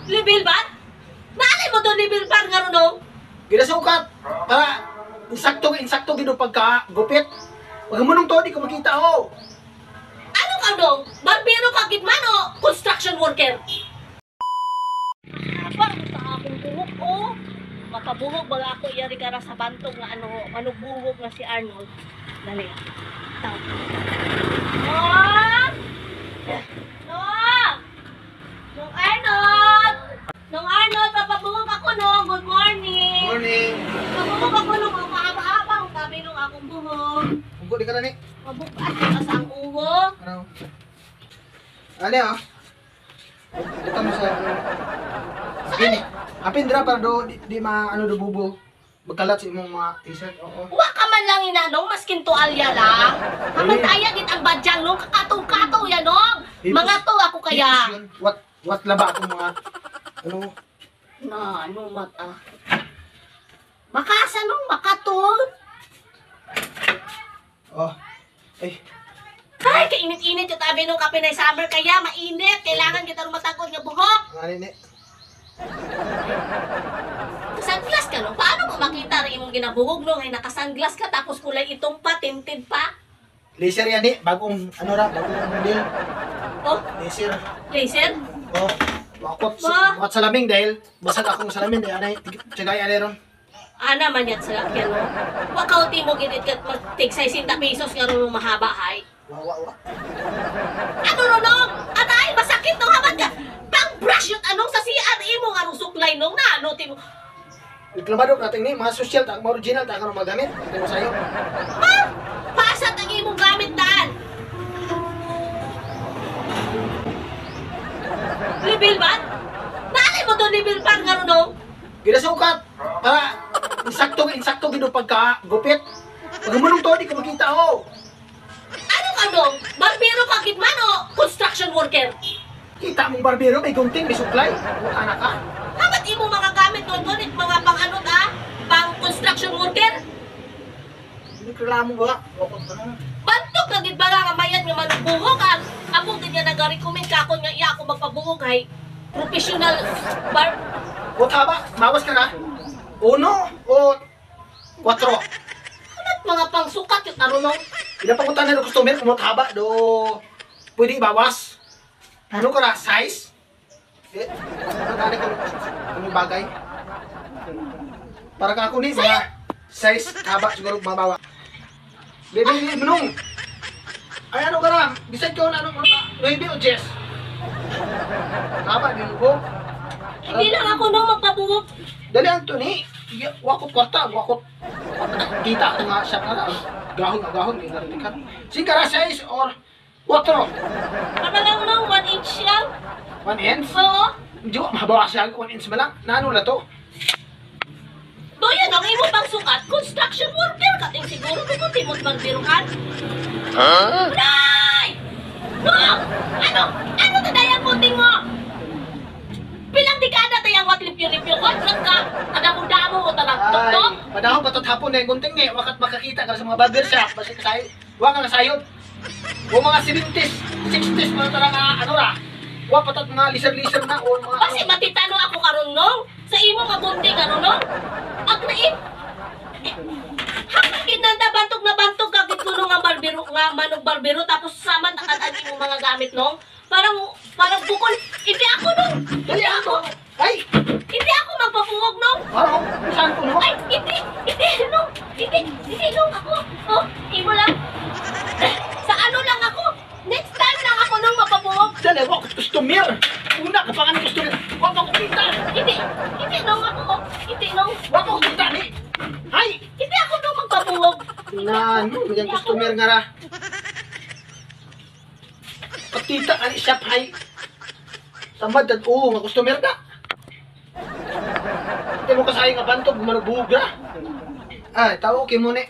Libil ba? Naalay mo to libil bar nga ron, no? Ginasukat. Para insakto gino pagka gupit. Wag mo nung to di ko makita oh. Ano ka dong? Barbero ka gitman o construction worker? Abang sa akong buhok oh. Makabuhog ba ako iyari kara sa bantog nga ano, manubuhog na si Arnold. Dali. Tao. Nong! Nong! Nong Arnold! Nong Arnold, papabuhog ako nong. Good morning. Morning. Papabuhog ako nong ang mahaba-habang tabi nung akong buhog. Unggo di ka na ni. Mabukas ka sa ang uwo. Ano? Ali ah. Ito mo sa Gini. Apin dra para do di ma ano do bubo. Magkalat sa imong mga t-shirt. Oo. Wa ka man lang inanong, maskin to alya lang. Kamantaya git ang badyang nung kakataw-kataw yan nung. Mga to ako kaya. What laba akong mga ano? Na, ano mata. Makasa nung makatol. Oh. Ay, Ay, kainit-init yung tabi nung kape na summer kaya mainit. Kailangan kita rumatagod nga buhok. ngani ni. Sunglass ka no? Paano mo makita rin imong ginabuhog no? Ay nakasunglass ka tapos kulay itong pa, tinted pa. Laser yan ni, bagong ano ra, bagong model. Oh, Laser. laser? Oh. Wakot Ba? sa laming dahil basag akong salamin dahil anay tsigay aleron. Ana man yan sa lakyan no? Wakauti mo ginit ka mag-take 60 pesos nga rin mahaba hay. Wa. Ano no no? Atay, masakit no habang ka. Pag-brush yung anong sa CR mo nga nung suklay nung na ano mo. Reklamado natin ni mga social ta original ta kano magamit. Ito mo sayo. Ha? Pasat ang imong gamit daan. Libil ba? Naalay mo to libil pa nga ron no? Ginasukat. Para insakto gino pagka gupit. Wag mo nung to di ko makita oh. Ano ka dong? Barbero ka gitman o construction worker? Kita mong barbero may gunting, may suklay. Anak ka. Hamat imo mga gamit doon mga pang ano ta? Pang construction worker? Hindi reklamo ba? Wakot ka na. Bantok na gid ba nga mayad nga manubuhog ang amo gid nga nag-recommend ka ako nga iya ako magpabuhog hay professional bar. O taba, mawas ka na. Uno o 4. Anat mga pangsukat yung tarunong. Pinapakutan na ng customer kung mataba do pwede ibawas. Ano ka na? Size? Eh, ano kung bagay? Para ka ako ni mga size haba siguro mabawa. Bebe, menung. Ay ano ka na? Bisag ko na ano ka? 9 o 10? Haba din ko. Hindi lang ako nung magpabuhog. Dali ang to ni. Wakot kwarta, wakot. Kita ko nga siya ka na. Gahon, inarikan. Singkara size or 4? Para lang nung 1 inch lang. 1 inch? Oo. Hindi ko mabawas siya 1 inch ba lang? Naano na to? Doon ang imo pang sukat. Construction worker ka. Ting siguro kung timot magbirukan. Huh? Nay! No! Ano? Ano tadayang puting mo? Pilang dekada tayang wat lipyo-lipyo ko? Saan ka? Kadamo-damo o talagtok-tok? Ay, padahon patatapon na yung gunting ni. Wakat makakita ka sa mga barber shop. Basta kasay, wag nga nasayod. O mga 70s, 60s, mga talaga ano ra. Wag patat mga liser-liser na o mga Kasi matitano ako karon nung sa imo nga bunting ano no? Agnain. Hanggang kinanda bantog na bantog kagit ko nung nga barbero nga manog barbero tapos sama nakatag imo mga gamit nung parang bukol. Hindi ako nung. Dali ako! Ay! Hindi ako magpapuhog nung. Parang, saan ko no? Ay, hindi nung. Hindi nung ako. Oh, imo lang. Sa ano lang ako. Next time lang ako nung mapapuhog. Dali, wag customer! Una ka pa nga ng customer. Wag ako kita! Hindi nung ako. Hindi nung. Wag ako kita ni! Ay! Hindi ako nung magpapuhog. Na, ano, yung customer nga ra. Patita, ani shop ay. Tamad at nga customer ka. Hindi mo kasayo nga bantog, manubuhog na. Ay, tao, okay mo ni.